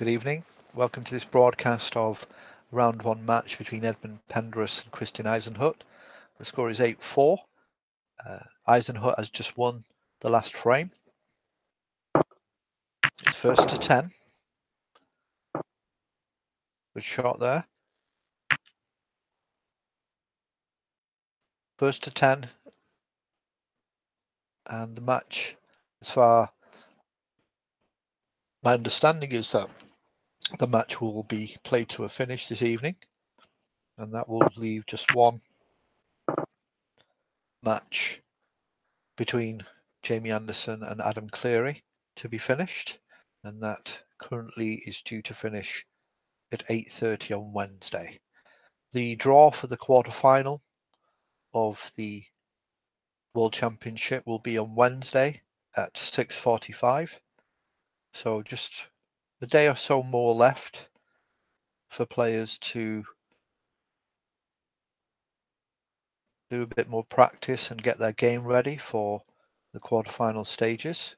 Good evening. Welcome to this broadcast of round one match between Edmund Penderus and Christian Eisenhut. The score is 8-4. Eisenhut has just won the last frame. It's first to 10. Good shot there. First to 10. And the match, as far my understanding is that the match will be played to a finish this evening. And that will leave just one match between Jamie Anderson and Adam Cleary to be finished. And that currently is due to finish at 8:30 on Wednesday. The draw for the quarterfinal of the World Championship will be on Wednesday at 6:45. So just a day or so more left for players to do a bit more practice and get their game ready for the quarterfinal stages.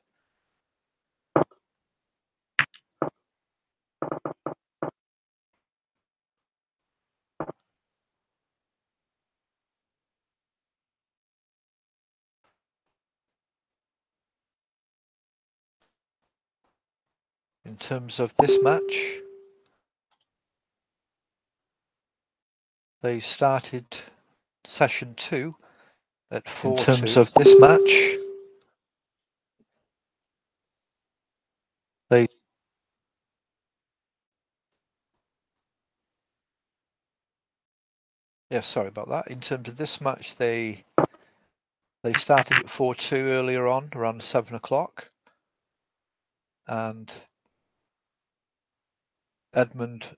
In terms of this match, they started session 2 at 4-2. In terms of this match, sorry about that. In terms of this match, they started at 4-2 earlier on, around 7 o'clock. And Edmund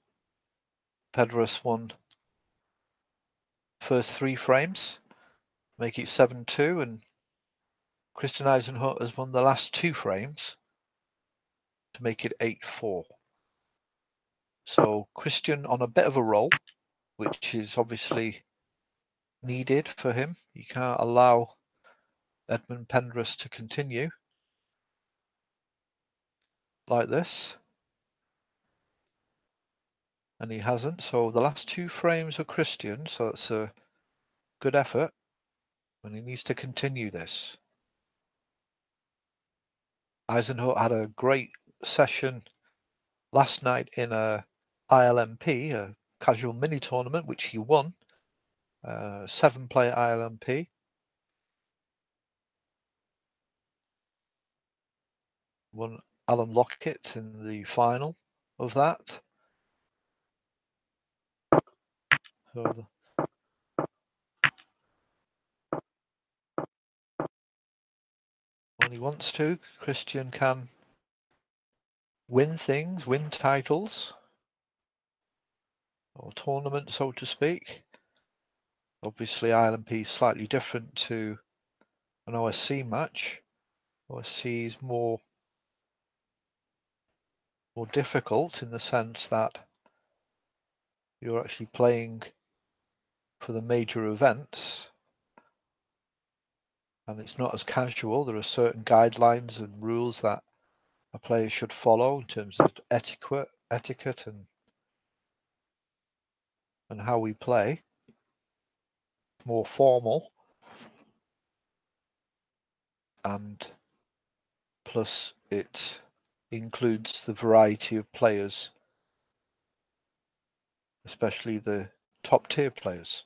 Penderus won first 3 frames, make it 7-2, and Christian Eisenhut has won the last 2 frames to make it 8-4. So Christian on a bit of a roll, which is obviously needed for him. You can't allow Edmund Penderus to continue like this. And he hasn't. So the last 2 frames are Christian, so it's a good effort. And he needs to continue this. Eisenhut had a great session last night in a ILMP, a casual mini tournament, which he won. 7-player ILMP. Won Alan Lockett in the final of that. So when he wants to, Christian can win things, win titles, or tournament, so to speak. Obviously, ILMP is slightly different to an OSC match. OSC is more difficult in the sense that you're actually playing for the major events, and it's not as casual. There are certain guidelines and rules that a player should follow in terms of etiquette and how we play. More formal, and plus it includes the variety of players, especially the top tier players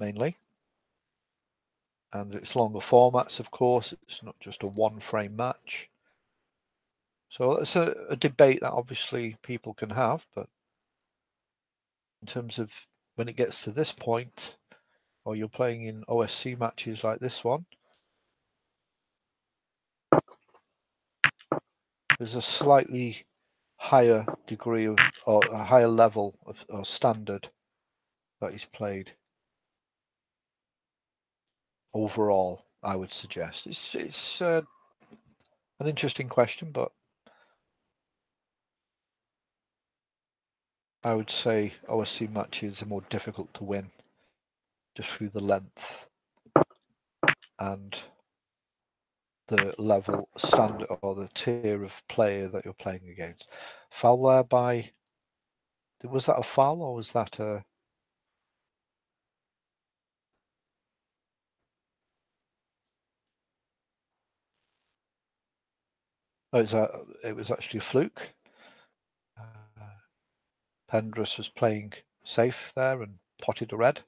mainly. And it's longer formats, of course. It's not just a 1-frame match. So it's a debate that obviously people can have, but in terms of when it gets to this point, or you're playing in OSC matches like this one, there's a slightly higher degree of, or a higher level of or standard that is played overall, I would suggest. It's an interesting question, but I would say OSC matches are more difficult to win just through the length and the level standard or the tier of player that you're playing against. Foul there by, was that a foul or was that a? Oh, it was actually a fluke. Pendrus was playing safe there and potted a red.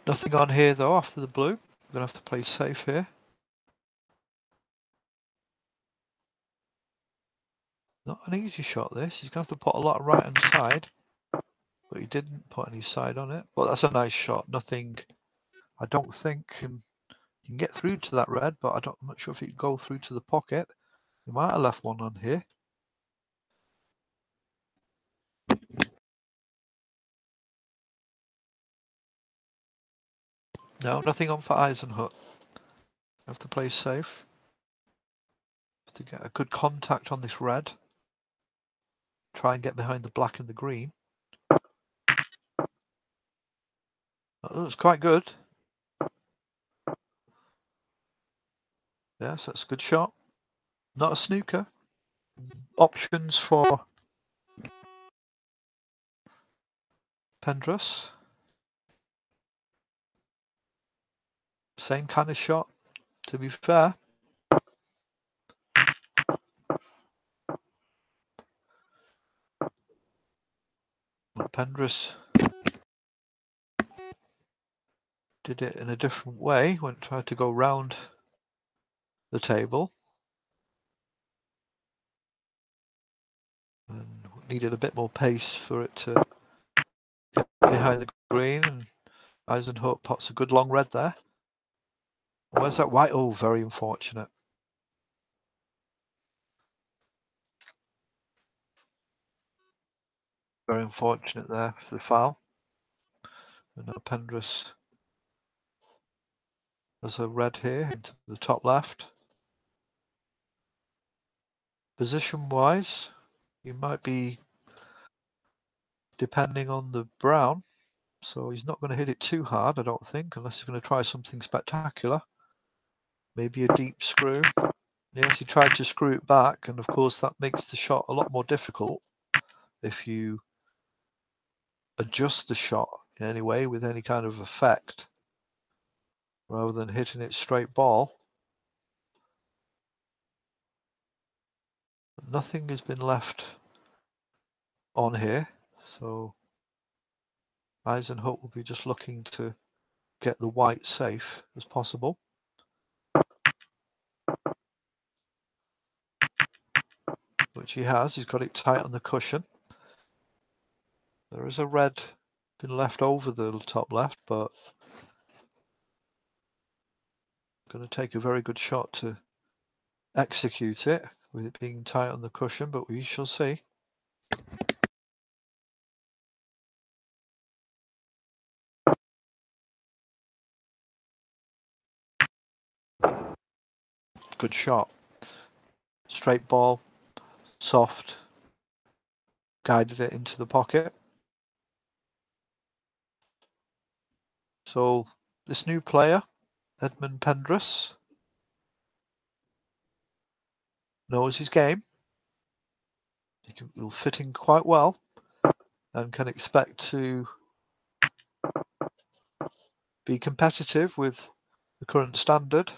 Nothing on here though after the blue. I'm gonna have to play safe here. Not an easy shot this. He's gonna have to put a lot of right hand side, but he didn't put any side on it. But that's a nice shot. Nothing. I don't think he can get through to that red, but I'm not sure if he can go through to the pocket. He might have left one on here. No, nothing on for Eisenhut. Have to play safe. Have to get a good contact on this red. Try and get behind the black and the green. That looks quite good. Yes, that's a good shot. Not a snooker. Options for Pendrus. Same kind of shot, to be fair. Pendrus did it in a different way when it tried to go round the table. And needed a bit more pace for it to get behind the green. And Eisenhut pots a good long red there. Where's that white? Oh, very unfortunate. Very unfortunate there for the foul. And now Pendrus has a red here into the top left. Position-wise, he might be depending on the brown. So he's not going to hit it too hard, I don't think, unless he's going to try something spectacular. Maybe a deep screw. Yes, he tried to screw it back, and of course that makes the shot a lot more difficult if you adjust the shot in any way with any kind of effect rather than hitting it straight ball. Nothing has been left on here, so Eisenhut will be just looking to get the white safe as possible. Which he has. He's got it tight on the cushion. There is a red been left over the top left, but going to take a very good shot to execute it with it being tight on the cushion, but we shall see. Good shot. Straight ball, soft, guided it into the pocket. So this new player, Edmund Pendrus, knows his game. He will fit in quite well. and can expect to be competitive with the current standard.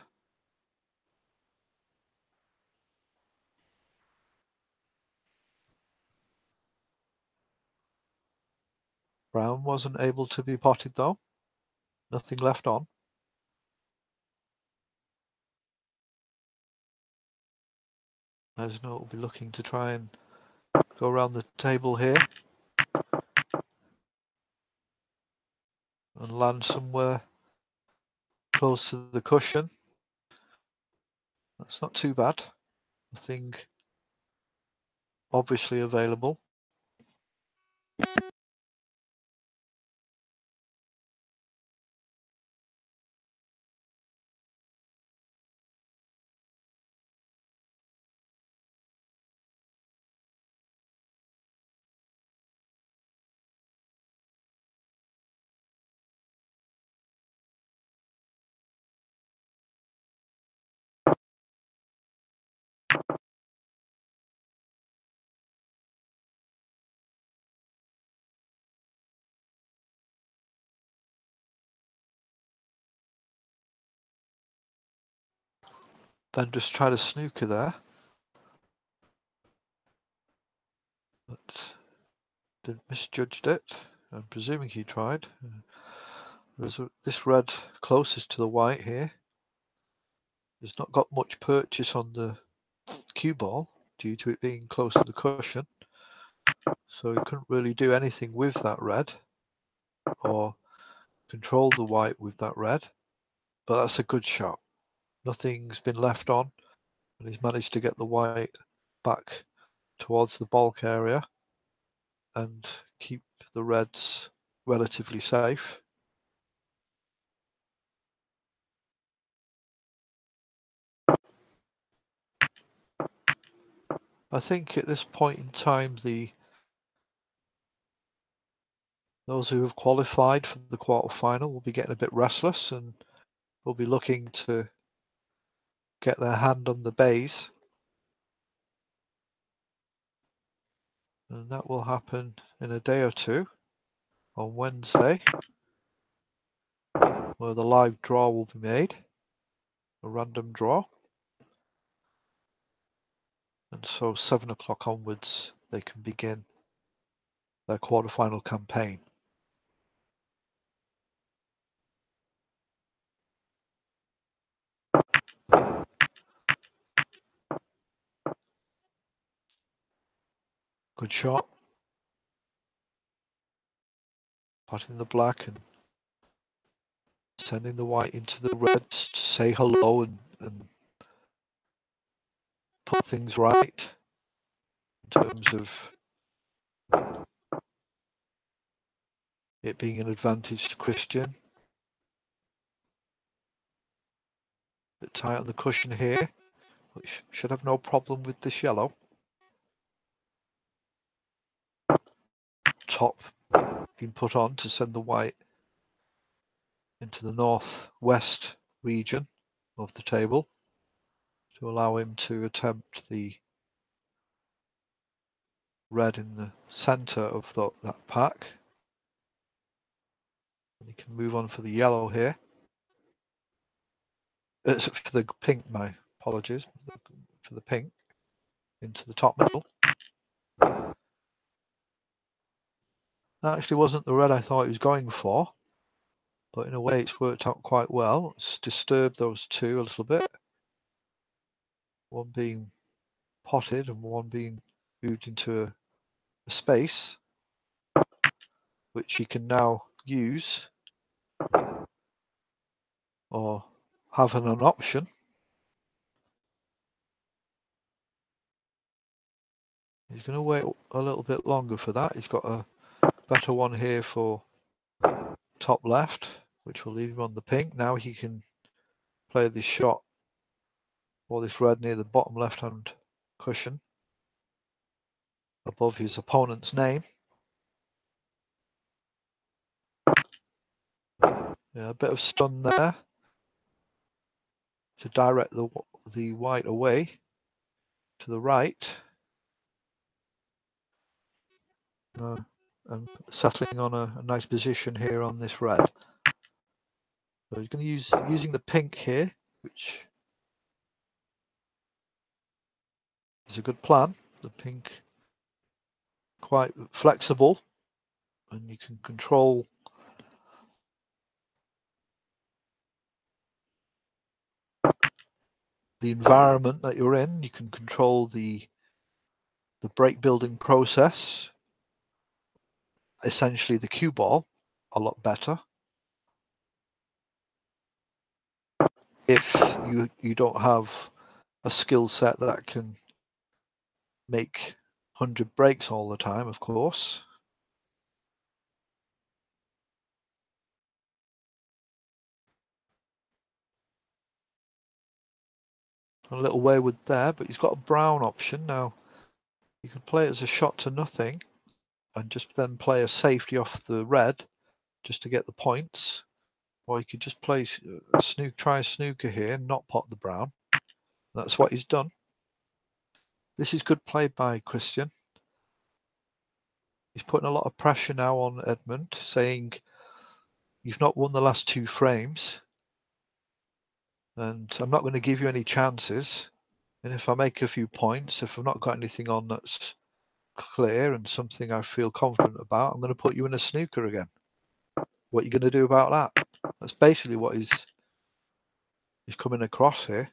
Brown wasn't able to be potted though. Nothing left on. Lesnar will be looking to try and go around the table here and land somewhere close to the cushion. That's not too bad. Nothing obviously available. Then just try to snooker there, but misjudged it. I'm presuming he tried. There's this red closest to the white here. It's not got much purchase on the cue ball due to it being close to the cushion, so he couldn't really do anything with that red or control the white with that red. But that's a good shot. Nothing's been left on, and he's managed to get the white back towards the bulk area and keep the reds relatively safe. I think at this point in time, those who have qualified for the quarterfinal will be getting a bit restless and will be looking to get their hand on the bays. And that will happen in a day or two on Wednesday, where the live draw will be made, a random draw. And so 7 o'clock onwards, they can begin their quarterfinal campaign. Good shot. Potting the black and sending the white into the reds to say hello and put things right in terms of it being an advantage to Christian. Bit tight on the cushion here, which should have no problem with this yellow. Top being put on to send the white into the northwest region of the table to allow him to attempt the red in the center of that pack. And he can move on for the yellow here. For the pink, my apologies, for the pink into the top middle. That actually wasn't the red I thought he was going for, but in a way it's worked out quite well. It's disturbed those two a little bit. One being potted and one being moved into a space, which he can now use or have an option. He's going to wait a little bit longer for that. He's got a better one here for top left, which will leave him on the pink. Now he can play this shot or this red near the bottom left-hand cushion above his opponent's name. Yeah, a bit of stun there to direct the white away to the right. and settling on a nice position here on this red. So he's going to use using the pink here, which is a good plan. The pink quite flexible, and you can control the environment that you're in. You can control the break building process, essentially the cue ball, a lot better. If you don't have a skill set that can make 100 breaks all the time, of course. A little wayward there, but he's got a brown option now. You can play it as a shot to nothing and just then play a safety off the red just to get the points. Or you could just play try a snooker here and not pot the brown. That's what he's done. This is good play by Christian. He's putting a lot of pressure now on Edmund, saying you've not won the last 2 frames and I'm not going to give you any chances. And if I make a few points, if I've not got anything on that's clear and something I feel confident about, I'm going to put you in a snooker again. What are you going to do about that? That's basically what he's coming across here.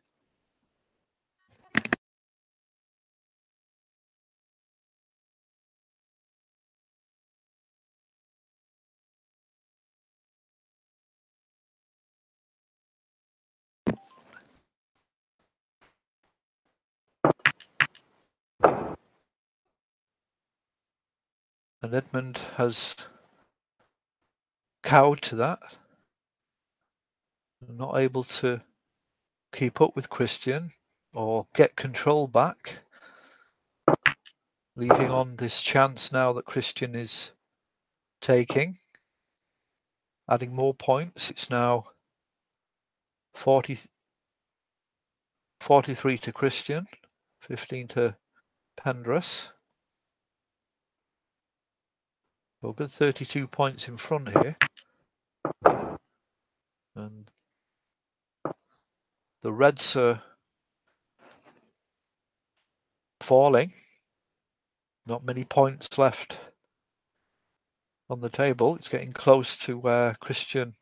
And Edmund has cowed to that. Not able to keep up with Christian or get control back. Leaving on this chance now that Christian is taking. Adding more points. It's now 43 to Christian, 15 to Pendrus. Well, good 32 points in front here. And the reds are falling. Not many points left on the table. It's getting close to where Christian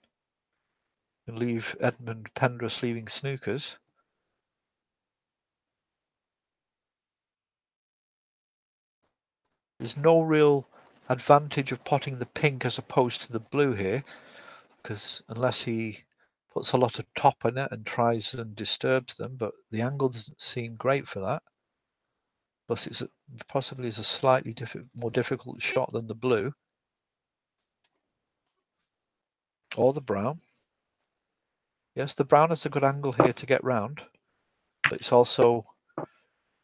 can leave Edmund Pendrus leaving snookers. There's no real advantage of potting the pink as opposed to the blue here, because unless he puts a lot of top in it and tries and disturbs them, but the angle doesn't seem great for that. Plus it's possibly is a slightly more difficult shot than the blue. Or the brown. Yes, the brown has a good angle here to get round, but it's also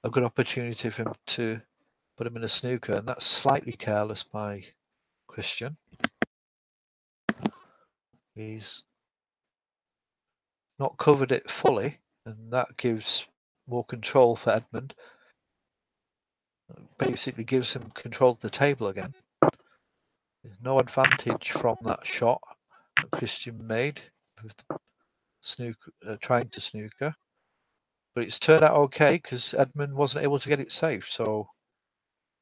a good opportunity for him to put him in a snooker, and that's slightly careless by Christian. He's not covered it fully, and that gives more control for Edmund. Basically gives him control of the table again. There's no advantage from that shot that Christian made with the snooker, trying to snooker. But it's turned out okay because Edmund wasn't able to get it safe. So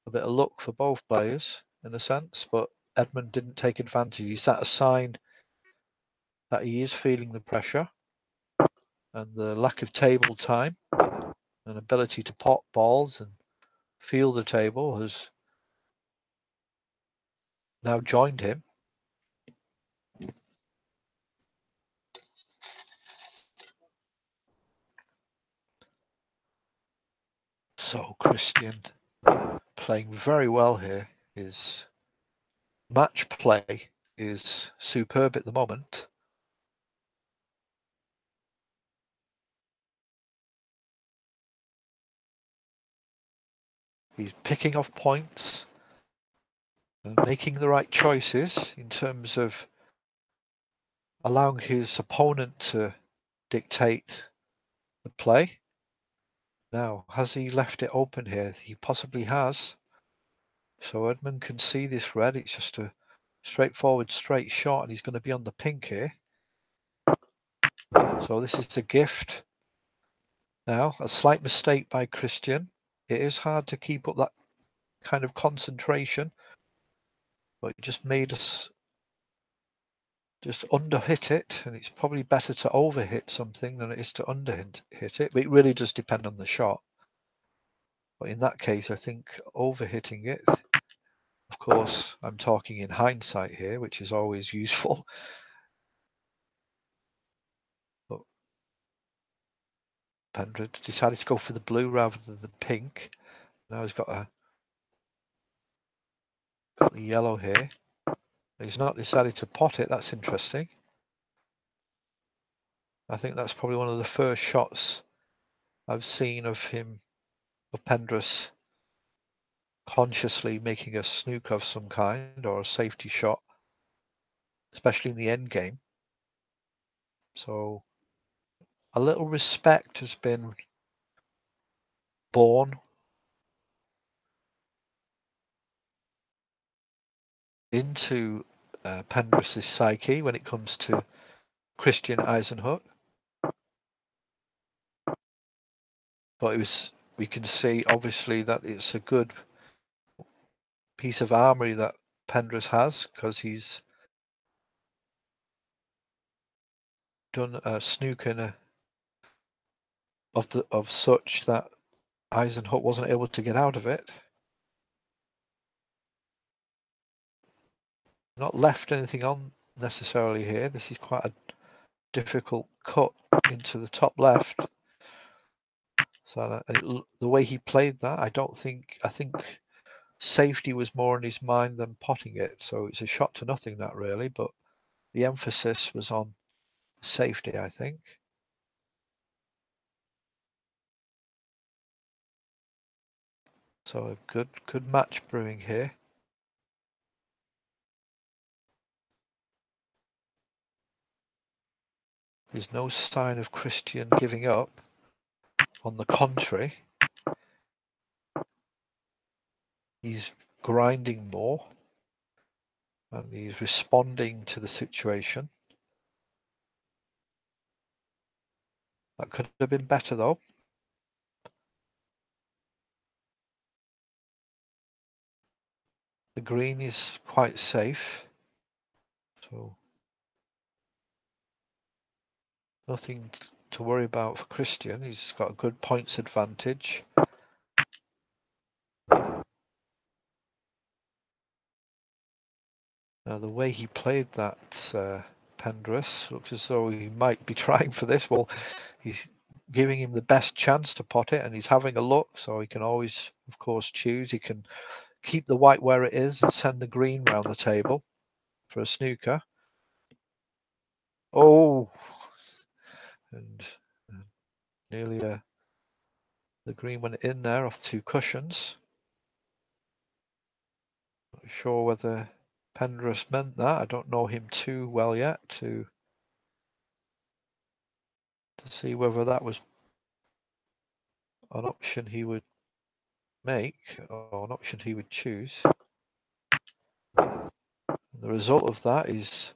a bit of luck for both players in a sense, but Edmund didn't take advantage. Is that a sign that he is feeling the pressure and the lack of table time and ability to pot balls and feel the table has now joined him? So Christian playing very well here. His match play is superb at the moment. He's picking off points and making the right choices in terms of allowing his opponent to dictate the play. Now, has he left it open here? He possibly has. So Edmund can see this red. It's just a straightforward straight shot, and he's going to be on the pink here. So this is a gift. Now, a slight mistake by Christian. It is hard to keep up that kind of concentration, but it just made us just under-hit it, and it's probably better to over-hit something than it is to under-hit it. But it really does depend on the shot. But in that case, I think over-hitting it, of course, I'm talking in hindsight here, which is always useful. But Pendra decided to go for the blue rather than the pink. Now he's got the yellow here. He's not decided to pot it. That's interesting. I think that's probably one of the first shots I've seen of him, of Pendrus, consciously making a snook of some kind or a safety shot, especially in the end game. So a little respect has been born into Pendrus's psyche when it comes to Christian Eisenhut. But we can see obviously that it's a good piece of armory that Pendrus has, because he's done a snooker of such that Eisenhut wasn't able to get out of it. Not left anything on necessarily here. This is quite a difficult cut into the top left. So the way he played that, I think safety was more in his mind than potting it. So it's a shot to nothing, that really, but the emphasis was on safety, I think. So a good match brewing here. There's no sign of Christian giving up. On the contrary, he's grinding more and he's responding to the situation. That could have been better though. The green is quite safe, so nothing to worry about for Christian. He's got a good points advantage. Now the way he played that Pendrus looks as though he might be trying for this. Well, he's giving him the best chance to pot it, and he's having a look, so he can always, of course, choose. He can keep the white where it is and send the green round the table for a snooker. Oh, and nearly the green went in there off 2 cushions. Not sure whether Pendrus meant that. I don't know him too well yet to see whether that was an option he would make or an option he would choose. And the result of that is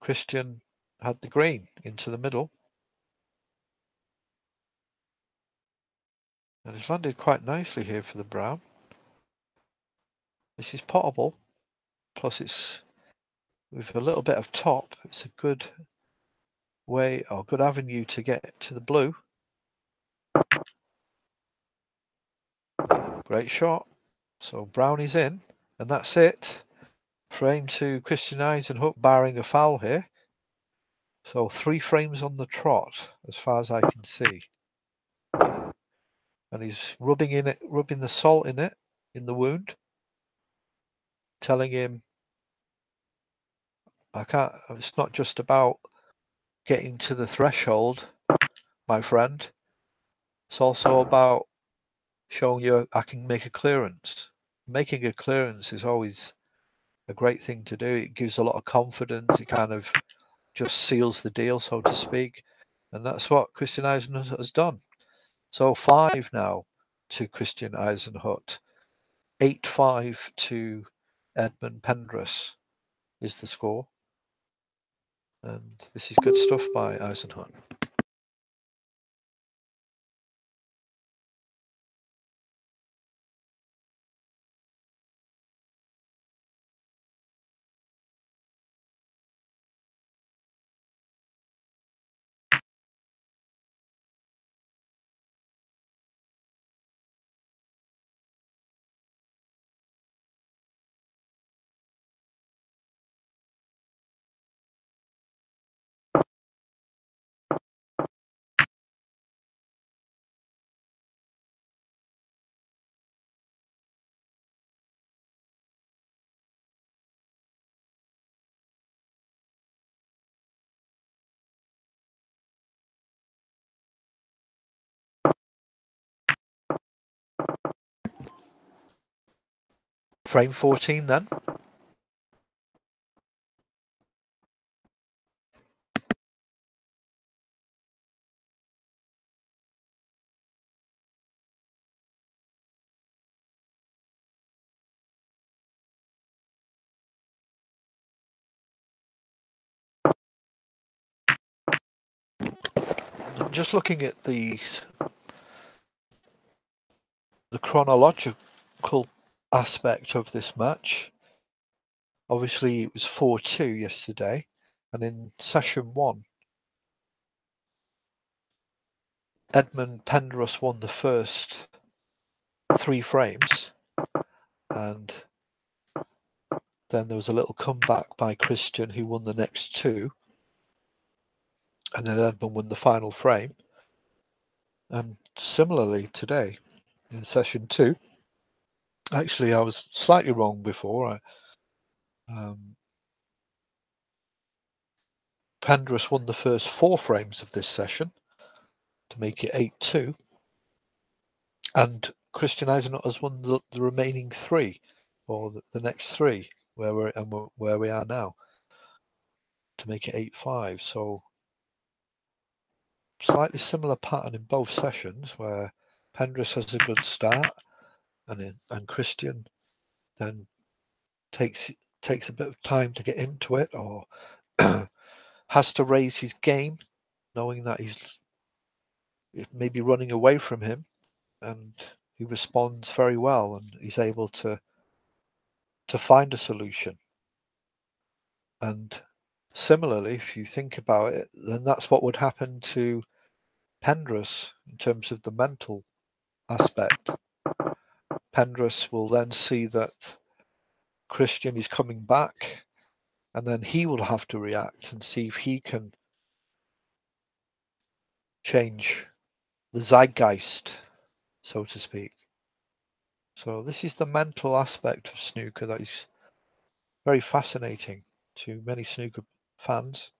Christian had the green into the middle. And it's landed quite nicely here for the brown. This is potable, plus it's with a little bit of top. It's a good way or good avenue to get to the blue. Great shot. So brown is in, and that's it. Frame to Christian Eisenhut, barring a foul here. So 3 frames on the trot, as far as I can see. And he's rubbing the salt in it, in the wound, telling him, it's not just about getting to the threshold, my friend. It's also about showing you I can make a clearance. Making a clearance is always a great thing to do. It gives a lot of confidence. It kind of just seals the deal, so to speak. And that's what Christian Eisenhut has done. So 5 now to Christian Eisenhut. 8-5 to Edmund Penrose is the score. And this is good stuff by Eisenhut. Frame 14 then. Just looking at the chronological aspect of this match, obviously it was 4-2 yesterday, and in session 1, Edmund Penrose won the first 3 frames, and then there was a little comeback by Christian, who won the next 2, and then Edmund won the final frame. And similarly today, in session 2, actually I was slightly wrong before. Penrose won the first 4 frames of this session to make it 8-2, and Christian Eisenhut has won the remaining 3, or the next 3, where we are now, to make it 8-5. So slightly similar pattern in both sessions, where Penrose has a good start, and Christian then takes a bit of time to get into it, or has to raise his game, knowing that he's maybe running away from him, and he responds very well, and he's able to find a solution. And similarly, if you think about it, then that's what would happen to Penrose in terms of the mental aspect. Penrose will then see that Christian is coming back, and then he will have to react and see if he can change the zeitgeist, so to speak. So this is the mental aspect of snooker that is very fascinating to many snooker fans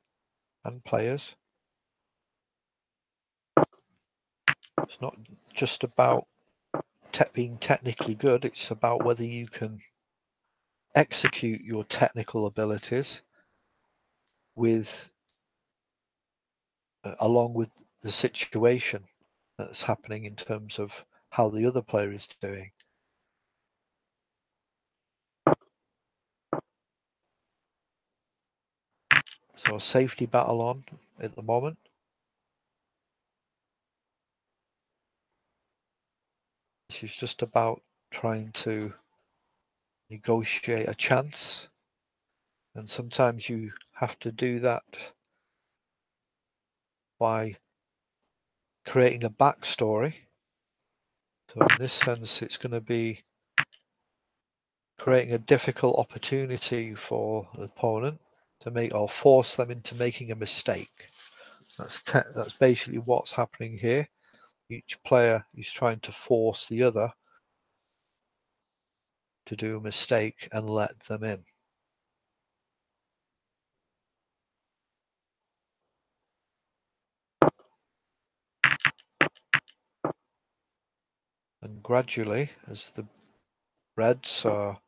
and players. It's not just about being technically good, it's about whether you can execute your technical abilities with along with the situation that's happening in terms of how the other player is doing. So a safety battle on at the moment. This is just about trying to negotiate a chance, and sometimes you have to do that by creating a backstory. So in this sense, it's going to be creating a difficult opportunity for the opponent to make, or force them into making a mistake. That's basically what's happening here. Each player is trying to force the other to do a mistake and let them in. And gradually, as the reds are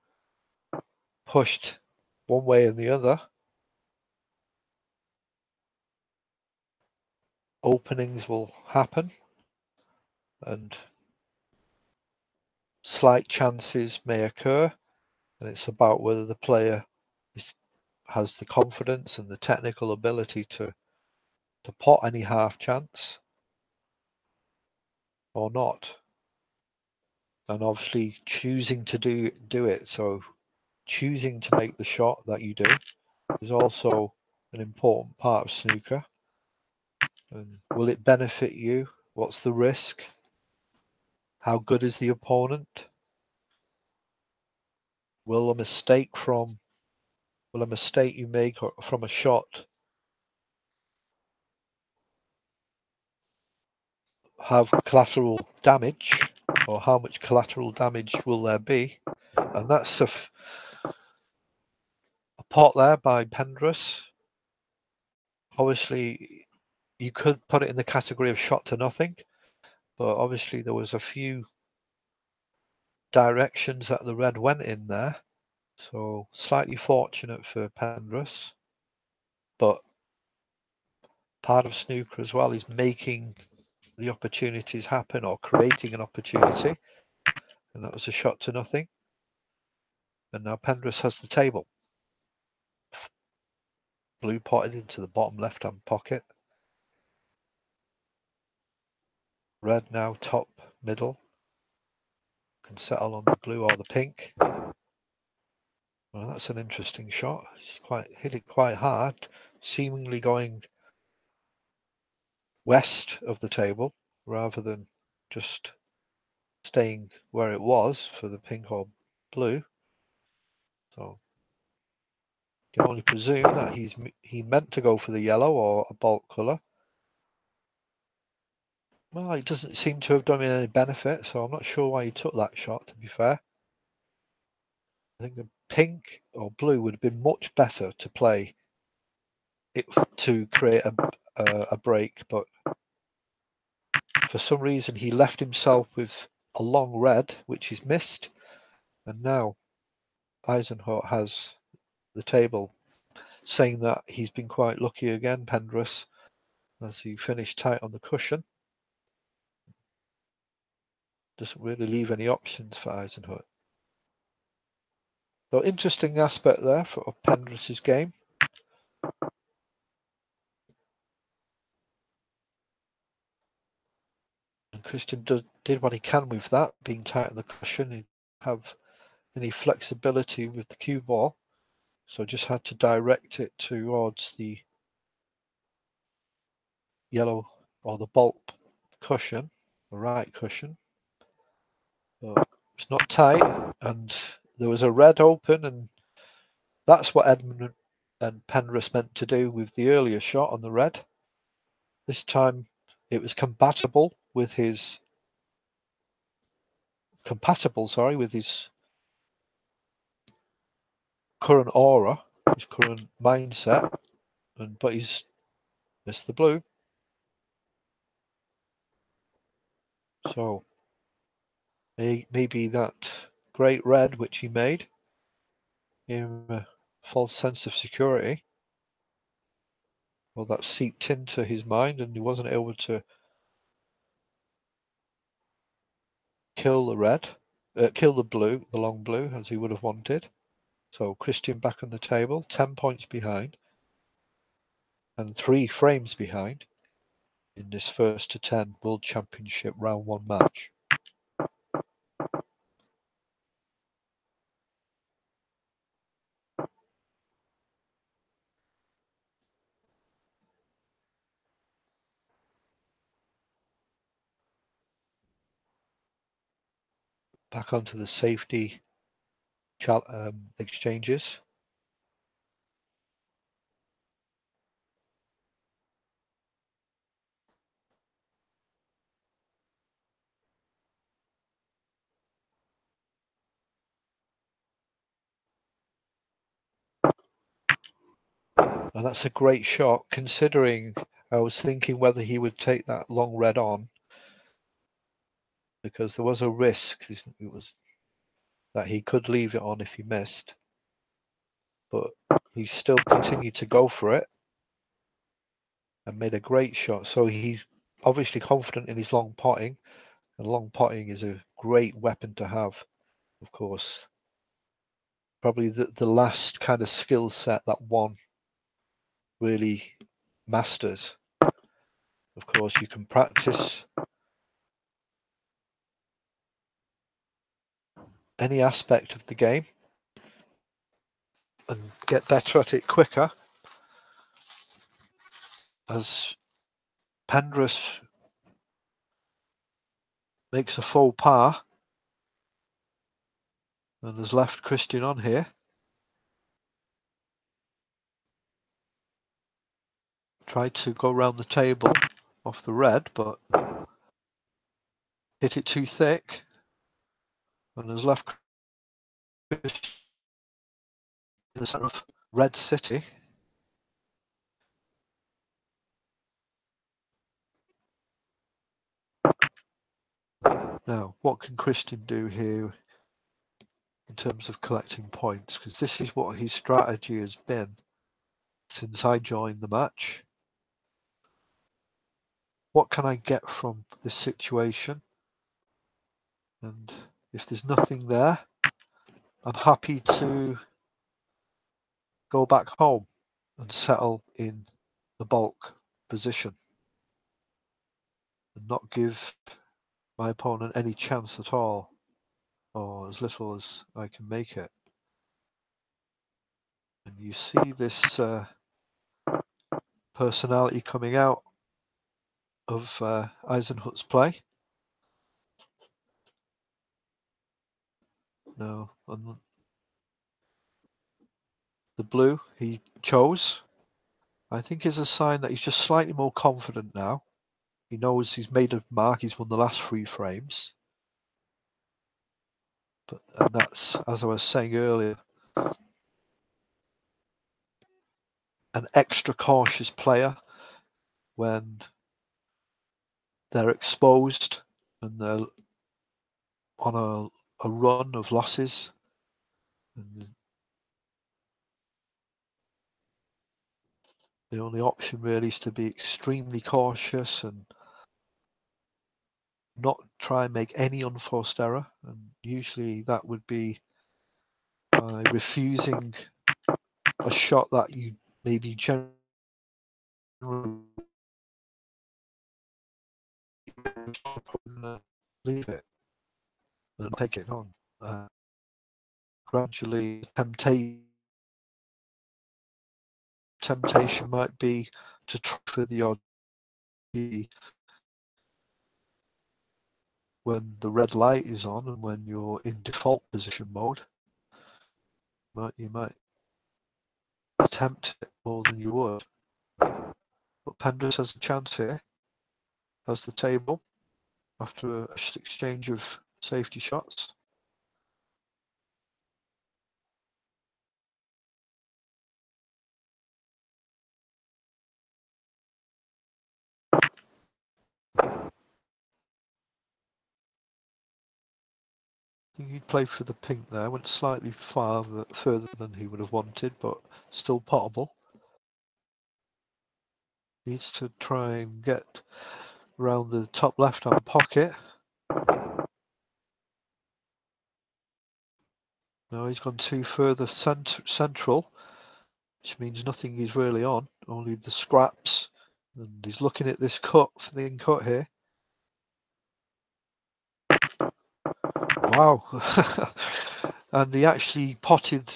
pushed one way and the other, openings will happen, and slight chances may occur, and it's about whether the player has the confidence and the technical ability to pot any half chance or not. And obviously choosing to do it. So choosing to make the shot that you do is also an important part of snooker. And will it benefit you? What's the risk? How good is the opponent? Will a mistake you make from a shot have collateral damage, or how much collateral damage will there be? And that's a pot there by Pendrus. Obviously, you could put it in the category of shot to nothing, but obviously there was a few directions that the red went in there. So slightly fortunate for Pendrus, but part of snooker as well is making the opportunities happen or creating an opportunity. And that was a shot to nothing. And now Pendrus has the table. Blue potted into the bottom left-hand pocket. Red now top middle. Can settle on the blue or the pink. Well, that's an interesting shot. He's hit it quite hard, seemingly going west of the table rather than just staying where it was for the pink or blue. So you can only presume that he meant to go for the yellow or a bulk colour. Well, it doesn't seem to have done me any benefit, so I'm not sure why he took that shot, to be fair. I think the pink or blue would have been much better to play it to create a break, but for some reason he left himself with a long red, which he's missed, and now Eisenhart has the table, saying that he's been quite lucky again, Pendrus, as he finished tight on the cushion. Doesn't really leave any options for Eisenhart. So interesting aspect there of Pendrus's game. And Christian did what he can with that, being tight on the cushion. He didn't have any flexibility with the cue ball, so just had to direct it towards the yellow or the bulk cushion, the right cushion. But it's not tight, and there was a red open, and that's what Edmund and Penrith meant to do with the earlier shot on the red. This time it was compatible with his current aura, his current mindset, but he's missed the blue. So maybe that great red which he made gave him a false sense of security, or that seeped into his mind, and he wasn't able to kill the blue, the long blue, as he would have wanted. So Christian back on the table, 10 points behind, and 3 frames behind in this first to 10 World Championship round 1 match. Back onto the safety exchanges. And that's a great shot, considering I was thinking whether he would take that long red on, because there was a risk that he could leave it on if he missed. But he still continued to go for it and made a great shot. So he's obviously confident in his long potting, And long potting is a great weapon to have, of course. Probably the last kind of skill set that one really masters. Of course, you can practice any aspect of the game and get better at it quicker. As Penrith makes a faux pas and has left Christian on here. Tried to go around the table off the red, but hit it too thick and has left Christian in the centre of Red City. Now, what can Christian do here in terms of collecting points? Because this is what his strategy has been since I joined the match. What can I get from this situation? And if there's nothing there, I'm happy to go back home and settle in the bulk position and not give my opponent any chance at all, or as little as I can make it. And you see this personality coming out of Eisenhut's play. No, on the blue he chose, I think, is a sign that he's just slightly more confident now. He knows he's made a mark, he's won the last 3 frames. And that's, as I was saying earlier, an extra cautious player when they're exposed and they're on a run of losses. And the only option really is to be extremely cautious and not try and make any unforced error. And usually that would be by refusing a shot that you maybe generally leave it and take it on. Gradually, temptation might be to try for the odd when the red light is on and when you're in default position mode. You might attempt it more than you would. But Penrith has a chance here, has the table after an exchange of safety shots. I think he played for the pink there, went slightly further than he would have wanted, but still potable. Needs to try and get around the top left-hand pocket. No, he's gone too further central, which means nothing is really on, only the scraps. And he's looking at this cut for the in-cut here. Wow. And he actually potted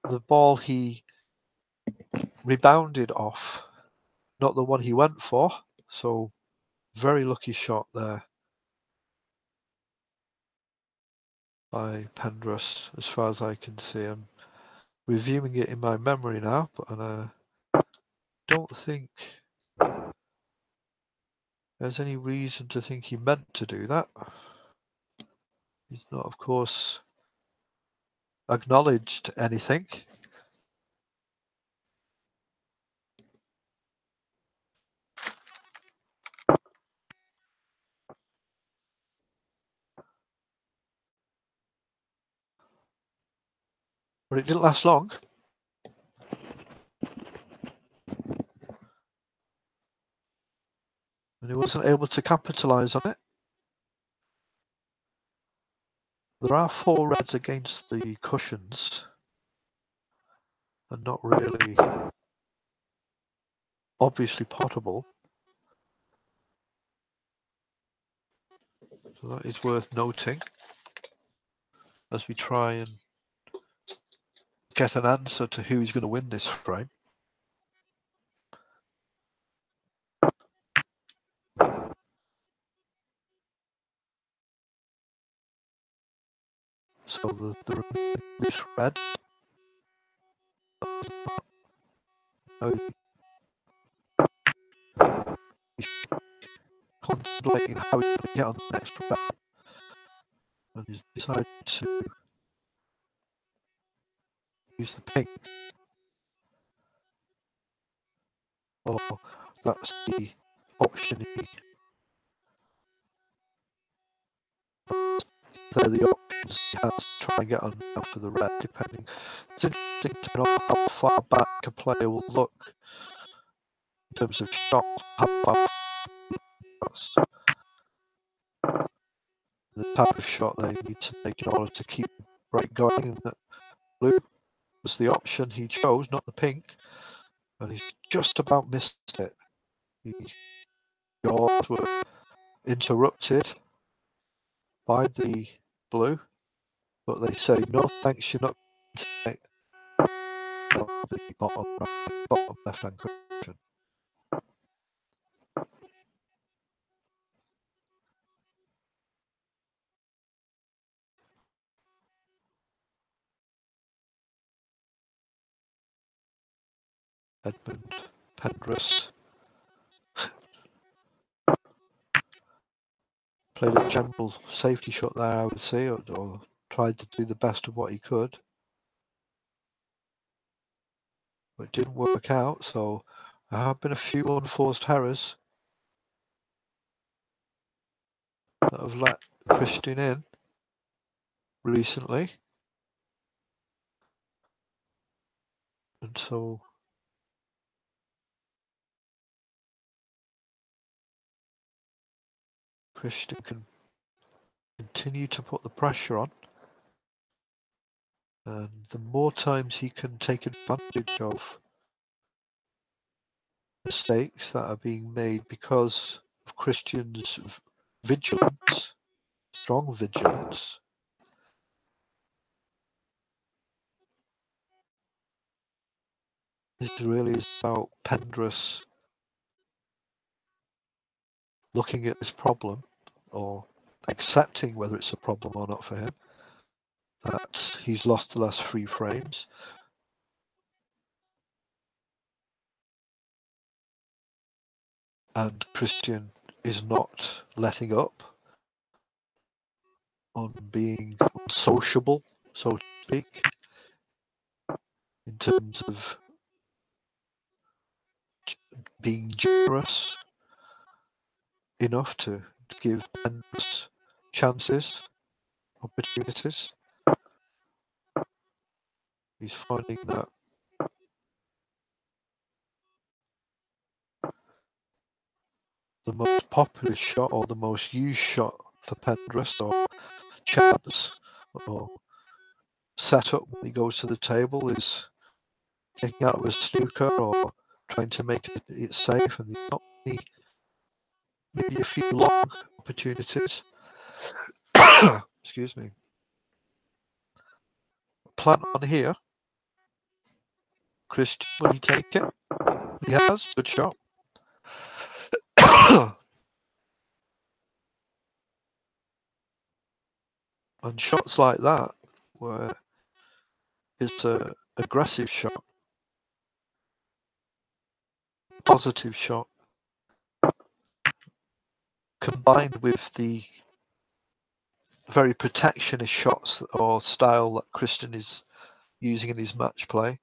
the ball he rebounded off, not the one he went for. So very lucky shot there by Penrith, as far as I can see. I'm reviewing it in my memory now, but I don't think there's any reason to think he meant to do that. He's not, of course, acknowledged anything. But it didn't last long. And he wasn't able to capitalise on it. There are 4 reds against the cushions, and not really obviously potable. So that is worth noting as we try and get an answer to who's going to win this frame. So the this red. He's contemplating how he's going to get on the next red, and he's decided to use the pink. Or that's the option he. They're the options he has to try and get on now for the red, depending. It's interesting to know how far back a player will look in terms of shots, how far shots, the type of shot they need to make in order to keep right going. And that blue was the option he chose, not the pink, and he's just about missed it. The yours were interrupted by the blue, but they say no thanks, you're not to make the bottom left hand cushion. Edmund Penrose played a general safety shot there, I would say, or tried to do the best of what he could. But it didn't work out, so there have been a few unforced errors that have let Christian in recently. And so Christian can continue to put the pressure on. And the more times he can take advantage of mistakes that are being made because of Christian's vigilance, strong vigilance, this really is about Penrose looking at this problem or accepting whether it's a problem or not for him, that he's lost the last 3 frames. And Christian is not letting up on being unsociable, so to speak, in terms of being generous enough to give Penrose chances, opportunities. He's finding that the most popular shot or the most used shot for Penrose, or chance, or setup when he goes to the table, is taking out of a snooker or trying to make it safe, and there's not maybe a few long opportunities. Excuse me. Plant on here. Christian, will he take it? He has. Good shot. And shots like that, where it's an aggressive shot, positive shot, combined with the very protectionist shots or style that Christian is using in his match play,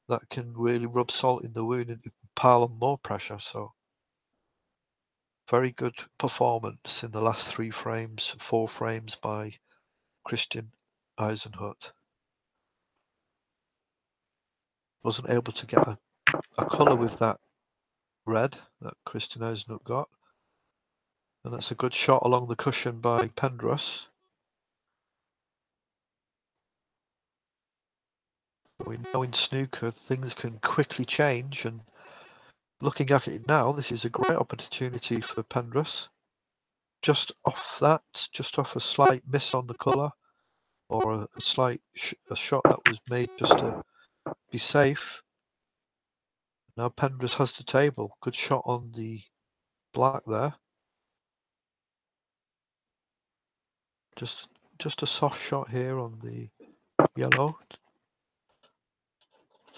that can really rub salt in the wound and pile on more pressure. So very good performance in the last 3 frames, 4 frames by Christian Eisenhut. Wasn't able to get a colour with that red that Christian Eisenhut got. And that's a good shot along the cushion by Penrose. We know in snooker things can quickly change, and looking at it now, this is a great opportunity for Penrith. Just off a slight miss on the colour, or a slight shot that was made just to be safe. Now Penrith has the table. Good shot on the black there. Just a soft shot here on the yellow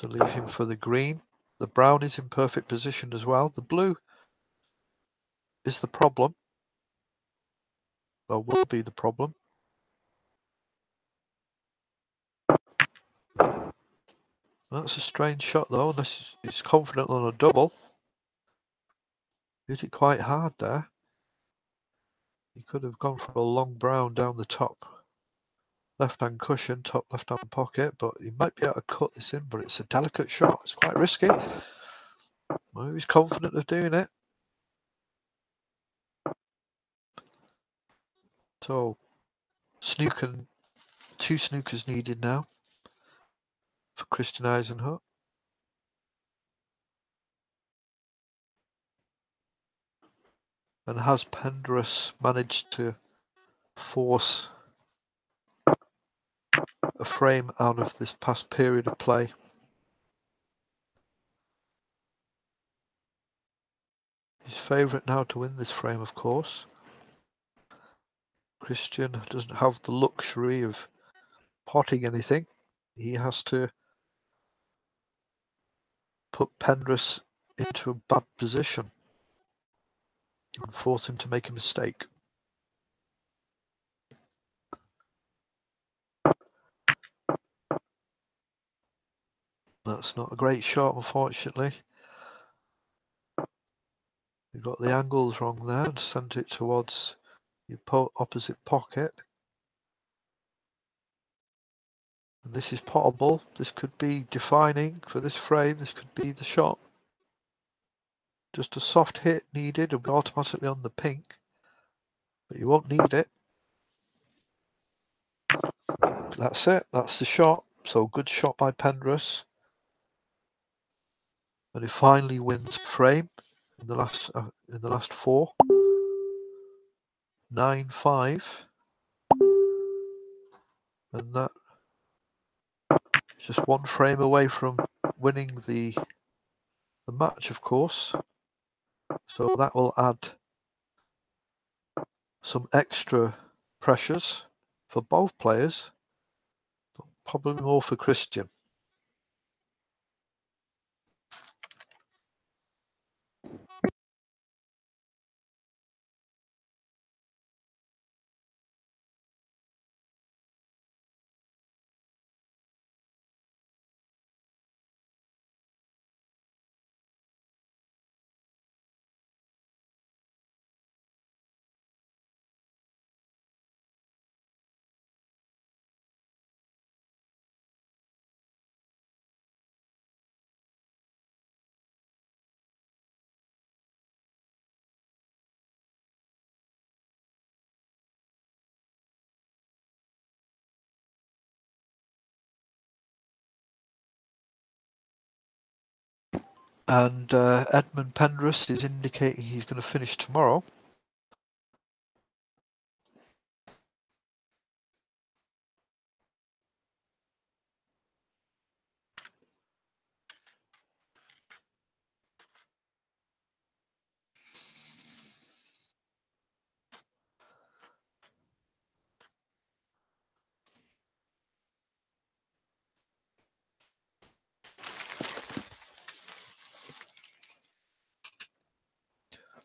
to leave him for the green. The brown is in perfect position as well. The blue is the problem. Well, will be the problem. That's a strange shot though, unless he's confident on a double. Hit it quite hard there. He could have gone for a long brown down the top left-hand cushion, top left-hand pocket, but he might be able to cut this in, but it's a delicate shot. It's quite risky. Well, he's confident of doing it. So, two snookers needed now for Christian Eisenhut. And has Penrith managed to force a frame out of this past period of play? His favourite now to win this frame, of course. Christian doesn't have the luxury of potting anything. He has to put Penrith into a bad position and force him to make a mistake. That's not a great shot, unfortunately. He got the angles wrong there and sent it towards the opposite pocket. And this is potable. This could be defining for this frame. This could be the shot. Just a soft hit needed. It'll be automatically on the pink, but you won't need it. That's it. That's the shot. So good shot by Penrith. And he finally wins frame in the last four. 9-5. And that is just one frame away from winning the match, of course. So that will add some extra pressures for both players, but probably more for Christian. And Edmund Penrith is indicating he's going to finish tomorrow.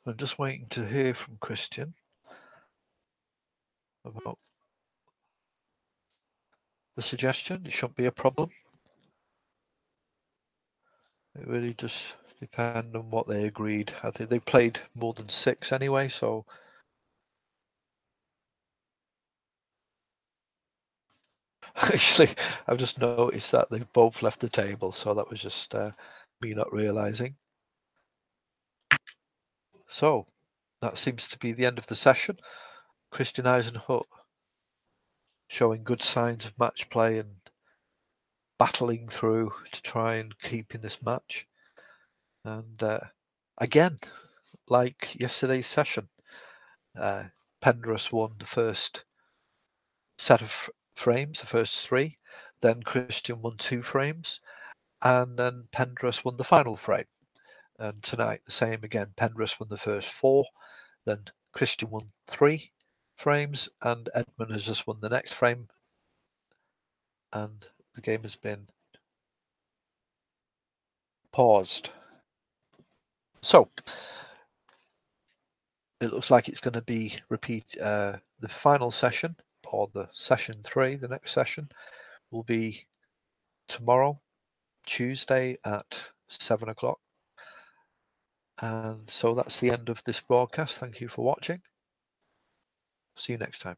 I'm just waiting to hear from Christian about the suggestion. It shouldn't be a problem. It really does depend on what they agreed. I think they played more than 6 anyway, so actually I've just noticed that they've both left the table, so that was just me not realizing. So that seems to be the end of the session. Christian Eisenhut showing good signs of match play and battling through to try and keep in this match. And again, like yesterday's session, Penrose won the first set of frames, the first 3, then Christian won 2 frames, and then Penrose won the final frame. And tonight the same again, Penrose won the first 4, then Christian won 3 frames, and Edmund has just won the next frame, and the game has been paused. So it looks like it's going to be the final session, or the session 3, the next session will be tomorrow, Tuesday at 7 o'clock. And so that's the end of this broadcast. Thank you for watching. See you next time.